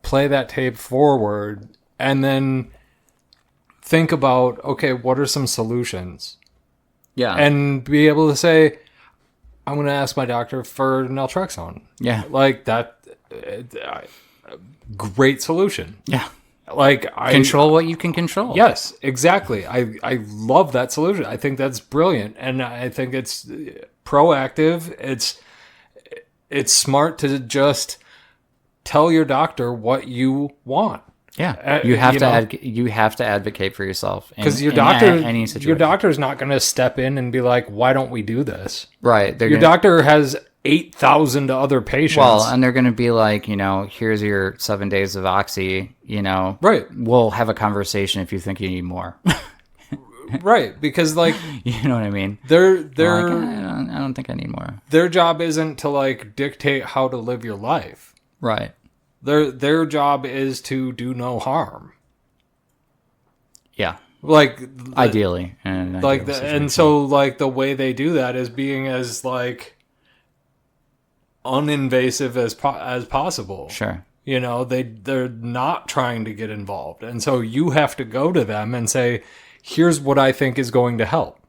play that tape forward and then think about, okay, what are some solutions? Yeah, and be able to say, I'm going to ask my doctor for naltrexone. Yeah, like that. Great solution. Yeah, Like Control what you can control. Yes, exactly. I love that solution. I think that's brilliant, and I think it's proactive. It's smart to just tell your doctor what you want. Yeah, you have you have to advocate for yourself because your doctor's not going to step in and be like, "Why don't we do this?" Right. Your doctor has 8,000 other patients. Well, and they're going to be like, here's your 7 days of oxy. Right. We'll have a conversation if you think you need more. Right, because like you know what I mean. They're I don't think I need more. Their job isn't to like dictate how to live your life. Right. Their job is to do no harm. Yeah. Like ideally, so like the way they do that is being as like uninvasive as possible. Sure. They're not trying to get involved, and so you have to go to them and say, "Here's what I think is going to help.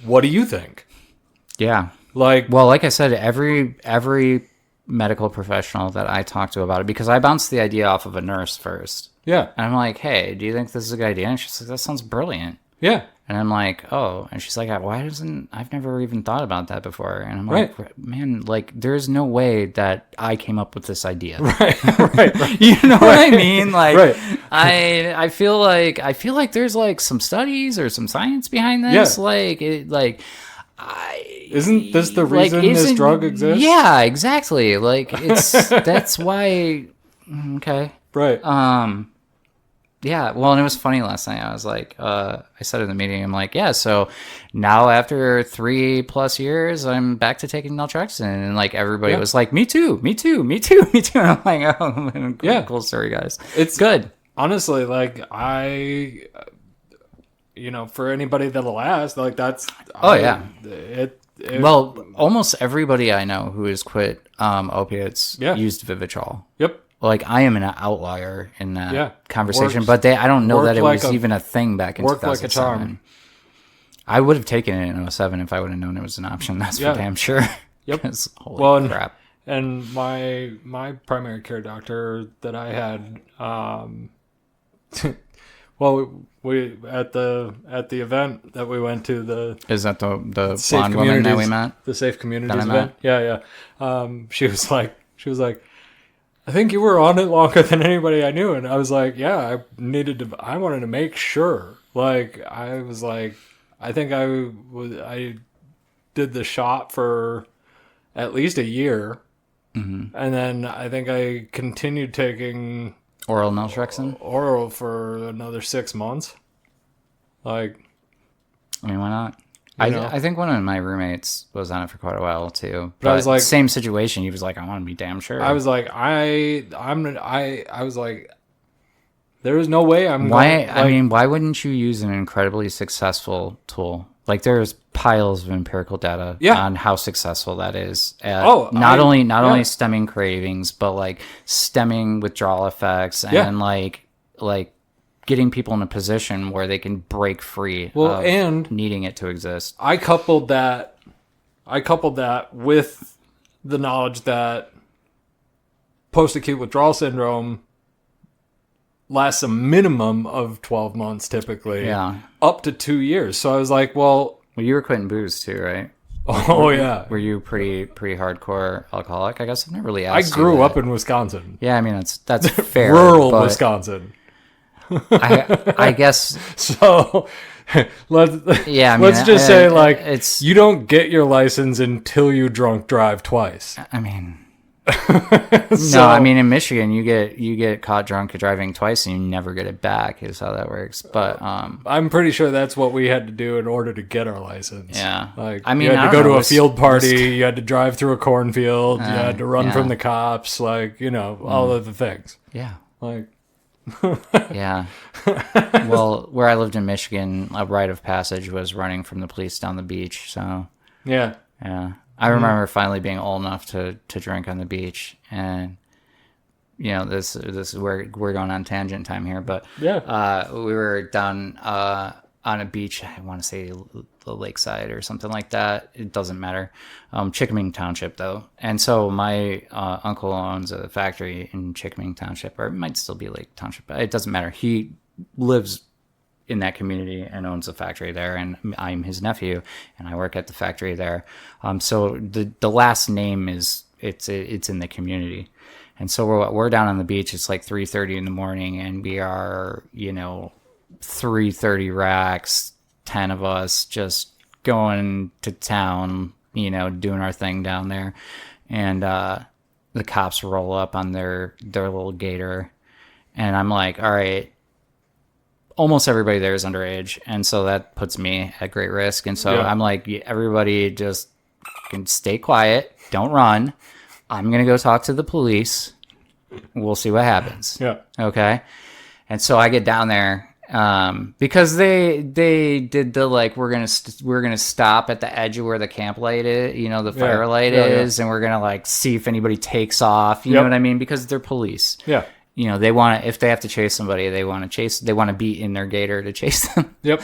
What do you think?" Yeah. Like I said, every medical professional that I talked to about it, because I bounced the idea off of a nurse first. Yeah. And I'm like, "Hey, do you think this is a good idea?" And she's like, "That sounds brilliant." Yeah. And I'm like, "Oh," and she's like, I've never even thought about that before. And I'm right. like, man, like there's no way that I came up with this idea. Right. You know what I mean? Like, right. I feel like there's like some studies or some science behind this. Yeah. Isn't this the reason this drug exists? Yeah, exactly. Like that's why. Okay. Right. Yeah, well, and it was funny last night. I was like, I said in the meeting, I'm like, yeah, so now after 3+ years, I'm back to taking naltrexone. And like everybody was like, me too. And I'm like, oh, cool story, guys. It's good. Honestly, like for anybody that'll ask, like that's. Well, almost everybody I know who has quit opiates used Vivitrol. Yep. Like I am an outlier in that conversation, but I don't know that it was even a thing back in 2007. Like a charm. I would have taken it in 2007 if I would have known it was an option. That's for damn sure. Yep. Holy crap. And my primary care doctor that I had, well, we at the event that we went to, is that the blonde woman that we met? The Safe Communities event. Yeah. She was like, I think you were on it longer than anybody I knew. And I was like, yeah, I wanted to make sure. Like, I was like, I think I did the shot for at least a year. Mm-hmm. And then I think I continued taking oral naltrexone for another 6 months. Like, I mean, why not? I think one of my roommates was on it for quite a while too. But I was like, same situation. He was like, I want to be damn sure. I was like, I was like, there is no way I'm. Why wouldn't you use an incredibly successful tool? Like there's piles of empirical data on how successful that is. Not only stemming cravings, but like stemming withdrawal effects and like getting people in a position where they can break free of and needing it to exist. I coupled that with the knowledge that post-acute withdrawal syndrome lasts a minimum of 12 months typically. Yeah. Up to 2 years. So I was like, well, you were quitting booze too, right? Oh, yeah. Were you pretty hardcore alcoholic? I guess I've never really asked. I grew up in Wisconsin. Yeah, I mean, that's fair. Rural Wisconsin. I guess so. Let's just say you don't get your license until you drunk drive twice. I mean, no, I mean in Michigan you get caught drunk driving twice and you never get it back. Is how that works. But I'm pretty sure that's what we had to do in order to get our license. Yeah, like I mean, you had to go to a field party. You had to drive through a cornfield. You had to run from the cops. Like all of the things. Yeah, like. Yeah. Well, where I lived in Michigan, a rite of passage was running from the police down the beach. So yeah. I remember finally being old enough to drink on the beach, and this is where we're going on tangent time here, but we were down on a beach. I want to say the lakeside or something like that. It doesn't matter. Chickaming Township, though. And so my uncle owns a factory in Chickaming Township, or it might still be Lake Township, but it doesn't matter. He lives in that community and owns a factory there, and I'm his nephew, and I work at the factory there. So the last name is it's in the community, and so we're down on the beach. It's like 3:30 in the morning, and we are 330 racks, 10 of us just going to town, doing our thing down there, and the cops roll up on their little gator, and I'm like, all right. Almost everybody there is underage, and so that puts me at great risk. And so I'm like, everybody just can stay quiet, don't run. I'm gonna go talk to the police. We'll see what happens. Yeah. Okay. And so I get down there because they did the like we're gonna stop at the edge of where the camp light is, the fire light is, and we're gonna like see if anybody takes off. You know what I mean? Because they're police. Yeah. They want to, if they have to chase somebody, they want to be in their gator to chase them. Yep.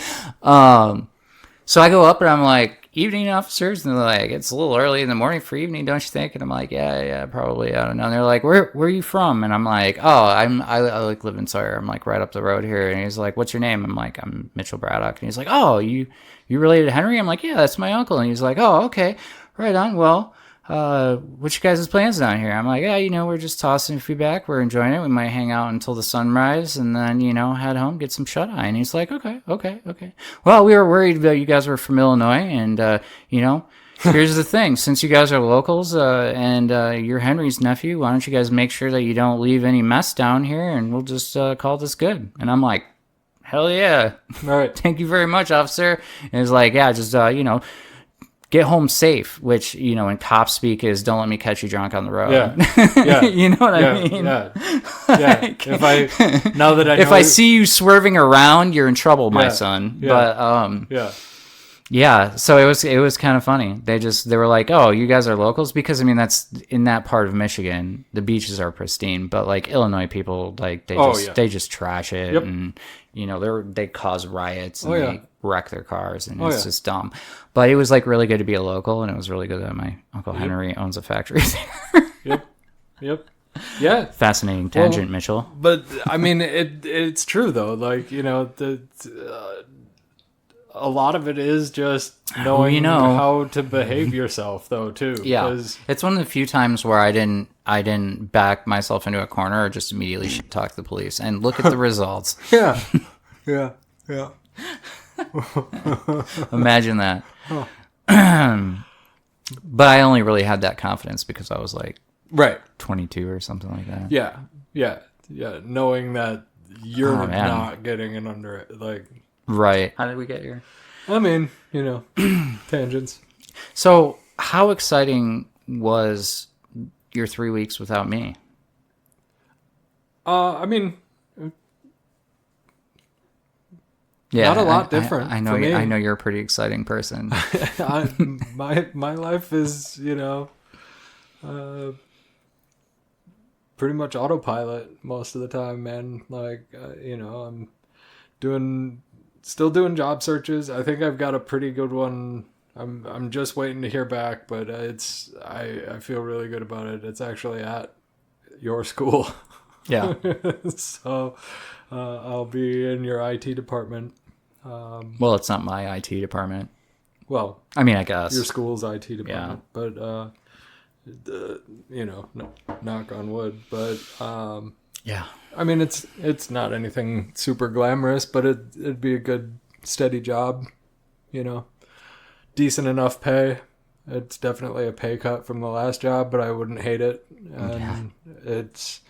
So I go up and I'm like, evening officers. And they're like, it's a little early in the morning for evening, don't you think? And I'm like, yeah, probably. I don't know. And they're like, where are you from? And I'm like, I like live in Sawyer. I'm like right up the road here. And he's like, what's your name? I'm like, I'm Mitchell Braddock. And he's like, oh, you related to Henry? I'm like, yeah, that's my uncle. And he's like, oh, okay, right on. Well, what's your guys' plans down here? I'm like, yeah, we're just tossing feedback. We're enjoying it. We might hang out until the sunrise and then, head home, get some shut-eye. And he's like, okay. Well, we were worried that you guys were from Illinois and, here's the thing. Since you guys are locals, and you're Henry's nephew, why don't you guys make sure that you don't leave any mess down here and we'll just call this good. And I'm like, hell yeah. All right. Thank you very much, officer. And he's like, yeah, just, get home safe, which, in cop speak is don't let me catch you drunk on the road. Yeah. You know what I mean? Yeah. If I see you swerving around, you're in trouble, my son. Yeah. But, yeah. So it was kind of funny. They were like, oh, you guys are locals? Because, that's in that part of Michigan, the beaches are pristine, but like Illinois people, like they just trash it. Yep. And, they cause riots and they wreck their cars and it's just dumb. But it was like really good to be a local, and it was really good that my Uncle Henry owns a factory there. Yep. Yeah. Fascinating tangent, Mitchell. But it's true though. Like, a lot of it is just knowing how to behave yourself though too. Yeah. It's one of the few times where I didn't back myself into a corner or just immediately talk to the police, and look at the results. Yeah. Imagine that. But I only really had that confidence because I was like 22 or something like that. Yeah. Knowing that you're not getting it under like. Right. How did we get here? Tangents. So how exciting was your 3 weeks without me? Not a lot different. I know. I know you're a pretty exciting person. My life is, pretty much autopilot most of the time, man. Like, I'm still doing job searches. I think I've got a pretty good one. I'm just waiting to hear back, but I feel really good about it. It's actually at your school. Yeah. So I'll be in your IT department. Well, it's not my IT department. Well, I guess your school's IT department, but knock on wood. But yeah, it's not anything super glamorous, but it'd be a good steady job, decent enough pay. It's definitely a pay cut from the last job, but I wouldn't hate it. And it's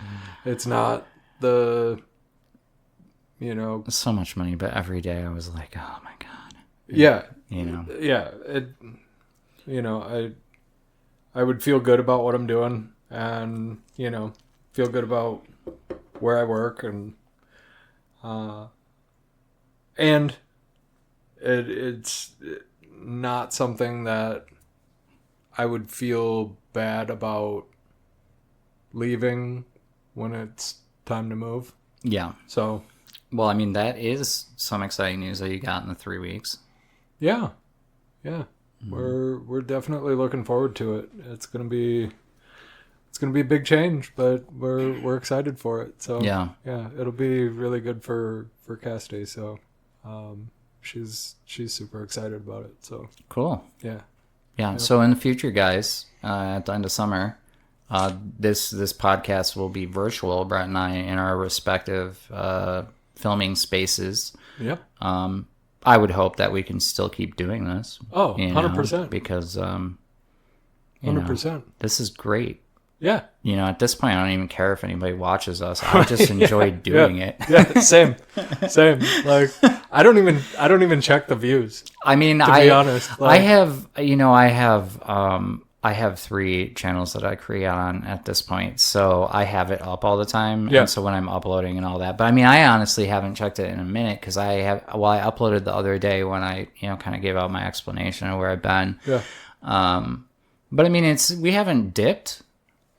not the. So much money, but every day I was like, oh my God. Yeah. I would feel good about what I'm doing and, feel good about where I work and it's not something that I would feel bad about leaving when it's time to move. Yeah. So Well, I mean, that is some exciting news that you got in the 3 weeks. Yeah. We're definitely looking forward to it. It's gonna be a big change, but we're excited for it. So Yeah, it'll be really good for Cassidy. So she's super excited about it. So cool. Yeah. So in the future, guys, at the end of summer, this podcast will be virtual. Brett and I in our respective filming spaces. Yep. I would hope that we can still keep doing this. Oh, 100%. Because 100%. This is great. Yeah. At this point, I don't even care if anybody watches us. I just enjoy doing it. Yeah, same. Like, I don't even check the views. I mean, to be honest, like, I have 3 channels that I create on at this point, so I have it up all the time. Yeah. And so when I'm uploading and all that, but I mean, I honestly haven't checked it in a minute because I uploaded the other day when I kind of gave out my explanation of where I've been. Yeah. But I mean, we haven't dipped.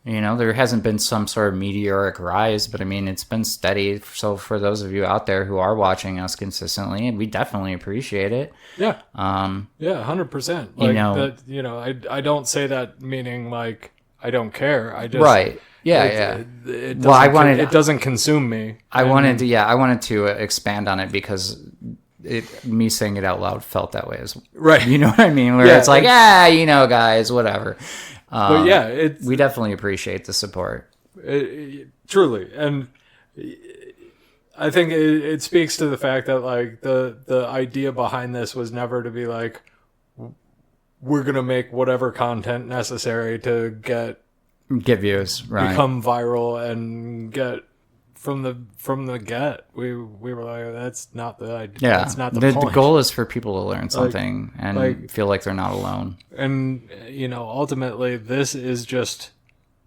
There hasn't been some sort of meteoric rise, but I mean, it's been steady. So for those of you out there who are watching us consistently, we definitely appreciate it. Yeah. 100%. Like, I don't say that meaning like I don't care. I just right. Yeah. It doesn't consume me. I wanted to expand on it because me saying it out loud felt that way as well. Right. You know what I mean? Where it's like, guys, whatever. But yeah, we definitely appreciate the support. Truly. And I think it speaks to the fact that like the idea behind this was never to be like, we're going to make whatever content necessary to get views, right? Become viral and get from the get. We were like, that's not the idea. Yeah, that's not the point. The goal is for people to learn something and feel like they're not alone. And ultimately, this is just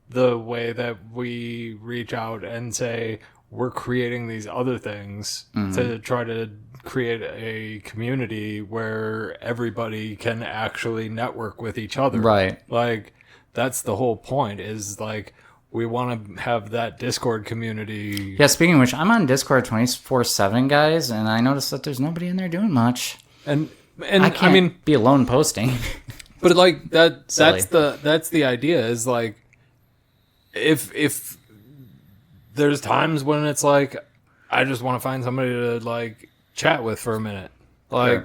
the way that we reach out and say we're creating these other things to try to create a community where everybody can actually network with each other. Right. Like, that's the whole point, is like, we want to have that Discord community. Yeah, speaking of which, I'm on Discord 24/7, guys, and I noticed that there's nobody in there doing much. And I can't be alone posting. But like that's the idea, is like, if there's times when it's like, I just want to find somebody to like chat with for a minute, like,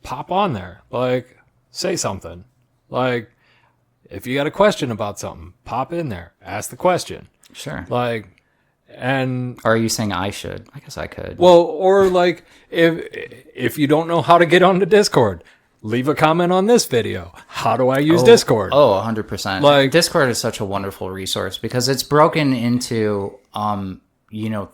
pop on there, like, say something, like, if you got a question about something, pop in there, ask the question. Sure. Like, and or are you saying I should? I guess I could. Well, or like, if you don't know how to get onto Discord, leave a comment on this video. How do I use Discord? 100%. Like, Discord is such a wonderful resource because it's broken into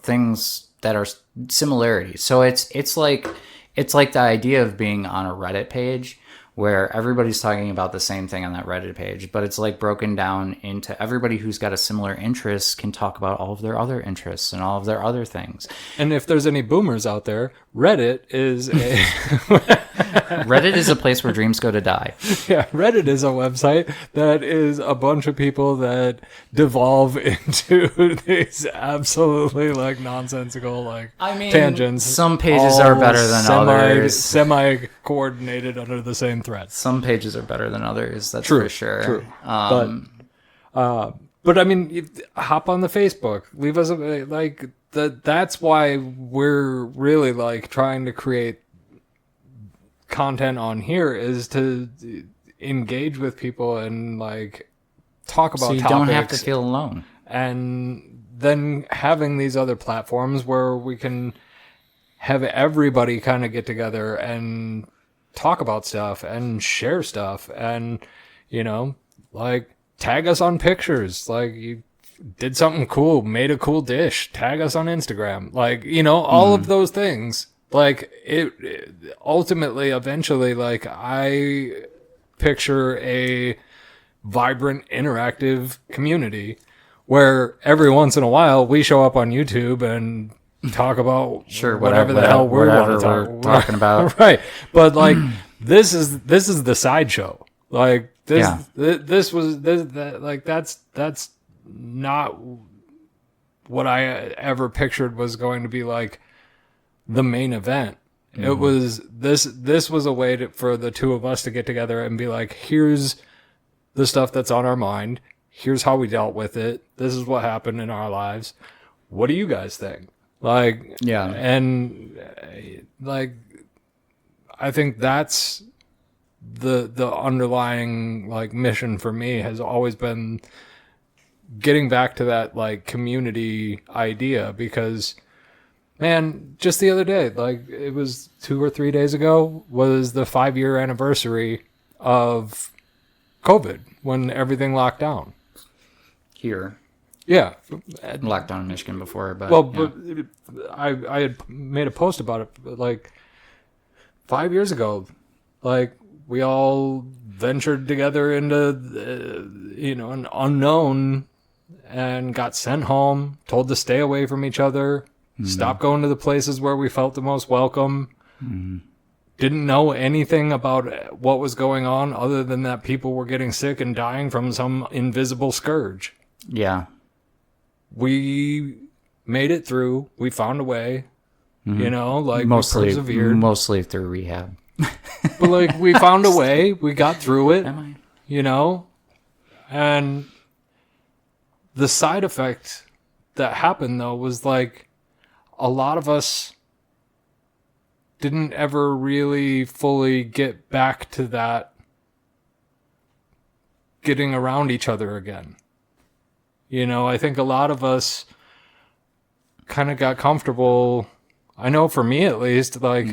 things that are similarities. So it's like the idea of being on a Reddit page where everybody's talking about the same thing on that Reddit page, but it's like broken down into everybody who's got a similar interest can talk about all of their other interests and all of their other things. And if there's any boomers out there, Reddit is Reddit is a place where dreams go to die. Yeah, Reddit is a website that is a bunch of people that devolve into these absolutely like nonsensical tangents. Some pages are better than others. Semi-coordinated under the same thread. Some pages are better than others. That's for sure. True. But I mean, hop on the Facebook. Leave us that's why we're really like trying to create content on here, is to engage with people and like talk about topics. So you don't have to feel alone. And then having these other platforms where we can have everybody kind of get together and talk about stuff and share stuff and, like, tag us on pictures. Like, you did something cool, made a cool dish, tag us on Instagram. Like, all of those things. Like, it ultimately, eventually, like, I picture a vibrant, interactive community where every once in a while we show up on YouTube and talk about whatever the hell we want to talking about. Right. But like, this is the sideshow. Like, that's not what I ever pictured was going to be like the main event. It was this was a way for the two of us to get together and be like, here's the stuff that's on our mind. Here's how we dealt with it. This is what happened in our lives. What do you guys think? Like, Yeah. And like, I think that's the underlying like mission for me has always been getting back to that like community idea, because man, just the other day, like it was 2 or 3 days ago, was the 5-year anniversary of COVID when everything locked down. Here. Yeah. Locked down in Michigan before, but... Well, but I had made a post about it, but like 5 years ago, like we all ventured together into, an unknown and got sent home, told to stay away from each other, stop going to the places where we felt the most welcome. Didn't know anything about what was going on other than that people were getting sick and dying from some invisible scourge. Yeah. We made it through. We found a way, like mostly, we persevered. Mostly through rehab. But like we found a way. We got through it, Am and the side effect that happened though was like a lot of us didn't ever really fully get back to that getting around each other again. I think a lot of us kind of got comfortable. I know for me at least, like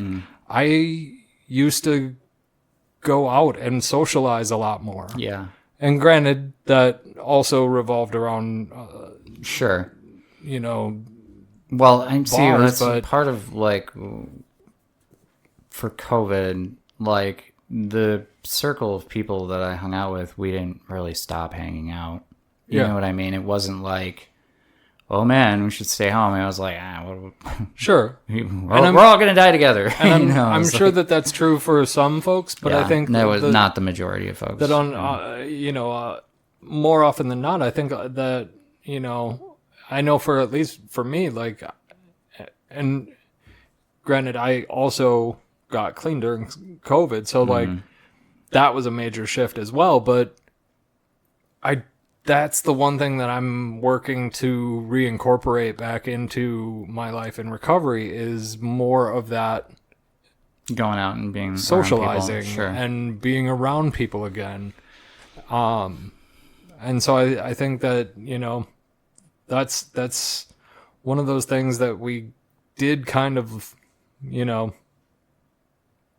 I used to go out and socialize a lot more. Yeah. And granted, that also revolved around, Sure. bars, Well, that's but part of like for COVID, like the circle of people that I hung out with, we didn't really stop hanging out. You know what I mean? It wasn't like, oh man, we should stay home. I was like, sure. we're all going to die together. And I'm sure that that's true for some folks, but I think that was not the majority of folks. That more often than not, I think that, I know for at least for me, like, and granted, I also got clean during COVID. So like that was a major shift as well. But that's the one thing that I'm working to reincorporate back into my life in recovery is more of that going out and being socializing sure. and being around people again. And so I think that, that's one of those things that we did kind of,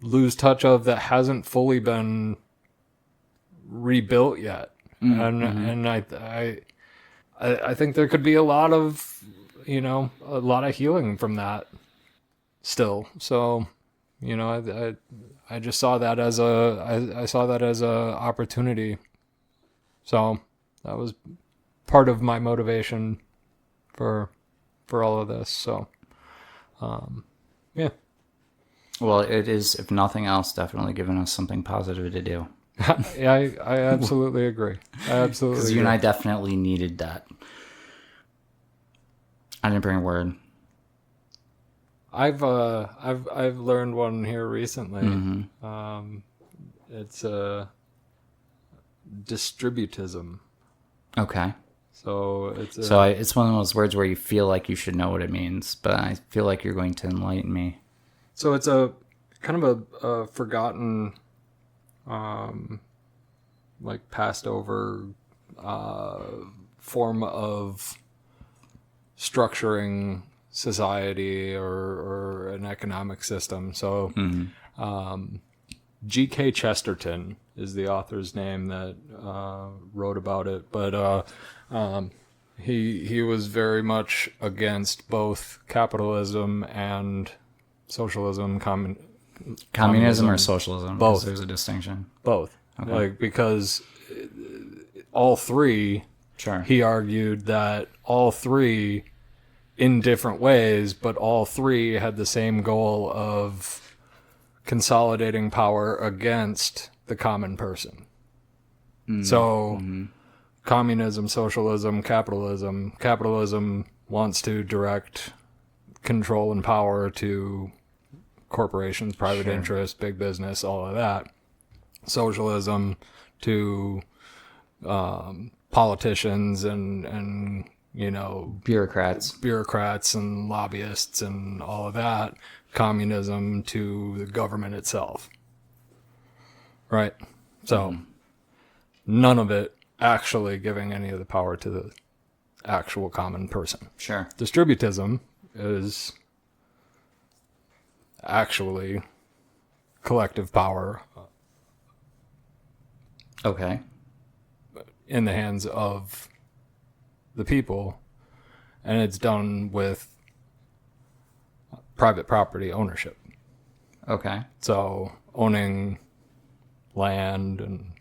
lose touch of that hasn't fully been rebuilt yet. And I think there could be a lot of healing from that still. So, I just saw that as I saw that as a opportunity. So that was part of my motivation for all of this. So, yeah. Well, it is, if nothing else, definitely given us something positive to do. Yeah, I absolutely agree. Because you and I definitely needed that. I didn't bring a word. I've learned one here recently. It's distributism. Okay. So it's one of those words where you feel like you should know what it means, but I feel like you're going to enlighten me. So it's a kind of a forgotten, like passed over form of structuring society or an economic system. So G.K. Chesterton is the author's name that wrote about it, but he was very much against both capitalism and socialism, communism or socialism? Both. There's a distinction. Both. Okay. Like, because all three, Sure. he argued that all three in different ways, but all three had the same goal of consolidating power against the common person. So communism, socialism, capitalism wants to direct control and power to corporations, private interest, big business, all of that. Socialism to politicians and bureaucrats and lobbyists and all of that. Communism to the government itself. Right? So none of it actually giving any of the power to the actual common person. Sure. Distributism is actually collective power. Okay. In the hands of the people, and it's done with private property ownership. Okay. So owning land and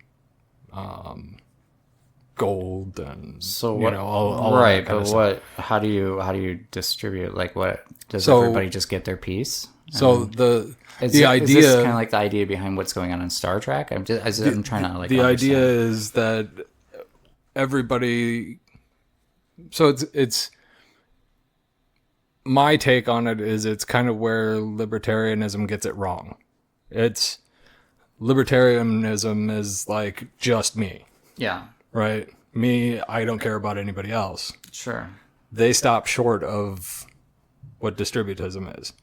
gold and all right, of that kind but of what? How do you distribute? Like, what does So- everybody just get their piece? So the Is idea this kind of like the idea behind what's going on in Star Trek? I'm trying to like. the idea understand. is that everybody. So it's my take on it is it's kind of where libertarianism gets it wrong. It's libertarianism is like just me, Yeah. right? Me, I don't care about anybody else. Sure. They stop short of what distributism is.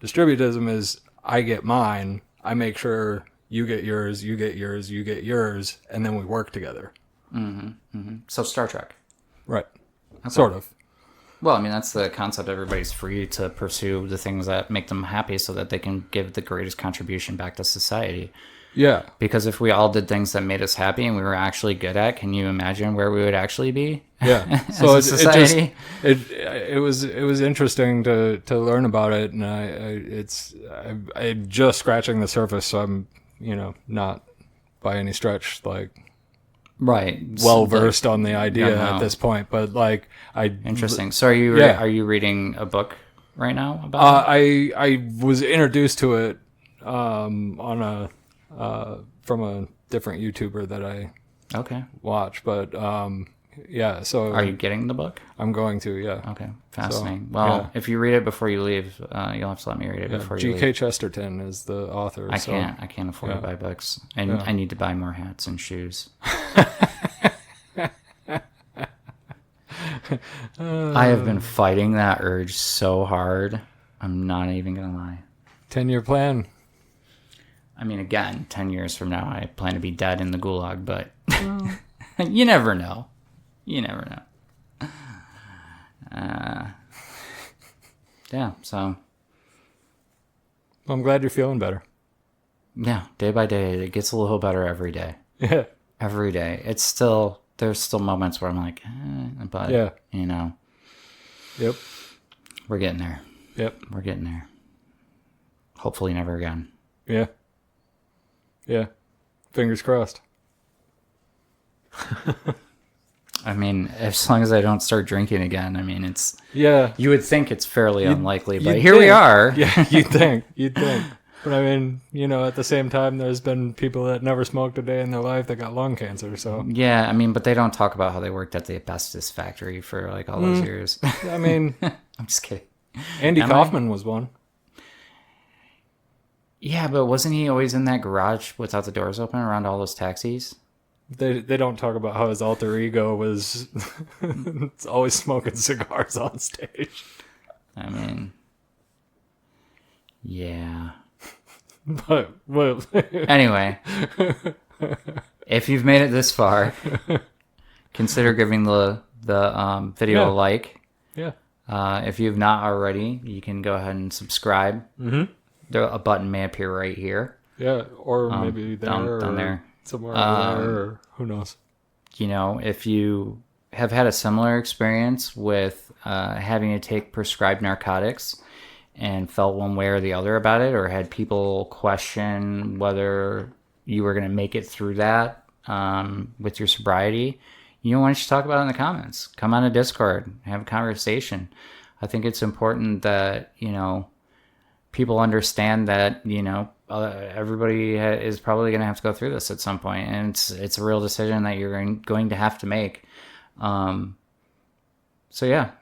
Distributism is I get mine, I make sure you get yours, you get yours, you get yours, and then we work together. So Star Trek. Right. Sort of. Well, I mean, that's the concept. Everybody's free to pursue the things that make them happy so that they can give the greatest contribution back to society. Yeah. Because if we all did things that made us happy and we were actually good at, can you imagine where we would actually be? Yeah. As So a it society? it was interesting to learn about it, and I'm just scratching the surface. So I'm not by any stretch like Right. well versed on the idea no. at this point, but like Interesting. So are you Yeah. are you reading a book right now about it? I was introduced to it on a from a different YouTuber that I Okay. watch, but yeah. So Are you getting the book? I'm going to, yeah. Okay. Fascinating. So, Well, yeah. if you read it before you leave, you'll have to let me read it before you G.K. leave. Chesterton is the author. I can't afford to buy books. And I need to buy more hats and shoes. I have been fighting that urge so hard. I'm not even going to lie. 10-year plan. I mean, again, 10 years from now, I plan to be dead in the gulag, but you never know. You never know. Yeah, so, I'm glad you're feeling better. yeah, day by day, it gets a little better every day. Yeah. Every day. There's still moments where I'm like, but, Yeah. Yep. we're getting there. Yep. We're getting there. Hopefully never again. Yeah. Yeah. Fingers crossed. I mean, as long as I don't start drinking again, I mean, it's... Yeah. You would think it's fairly unlikely, but you'd here we think. are. Yeah, you'd think. But I mean, at the same time, there's been people that never smoked a day in their life that got lung cancer, so. Yeah, I mean, but they don't talk about how they worked at the asbestos factory for like all those years. I mean, I'm just kidding. Andy Am I? Kaufman was one. Yeah, but wasn't he always in that garage without the doors open around all those taxis? They don't talk about how his alter ego was always smoking cigars on stage. I mean, yeah. But well, Anyway, if you've made it this far, consider giving the video Yeah. a like. yeah, If you've not already, you can go ahead and subscribe. Mm-hmm. A button may appear right here. yeah, or maybe there, down or there. somewhere over there, or who knows? If you have had a similar experience with having to take prescribed narcotics and felt one way or the other about it, or had people question whether you were going to make it through that with your sobriety, why don't you talk about it in the comments? Come on a Discord, have a conversation. I think it's important that, people understand that, everybody is probably going to have to go through this at some point, and it's a real decision that you're going to have to make. So yeah,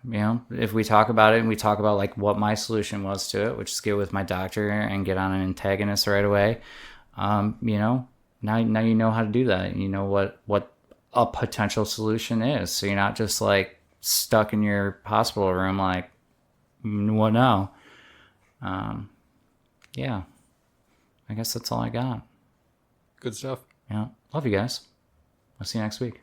if we talk about it and we talk about like what my solution was to it, which is get with my doctor and get on an antagonist right away, now you know how to do that. You know what a potential solution is. So you're not just like stuck in your hospital room like, what now? Yeah, I guess that's all I got. Good stuff. Yeah, love you guys. I'll see you next week.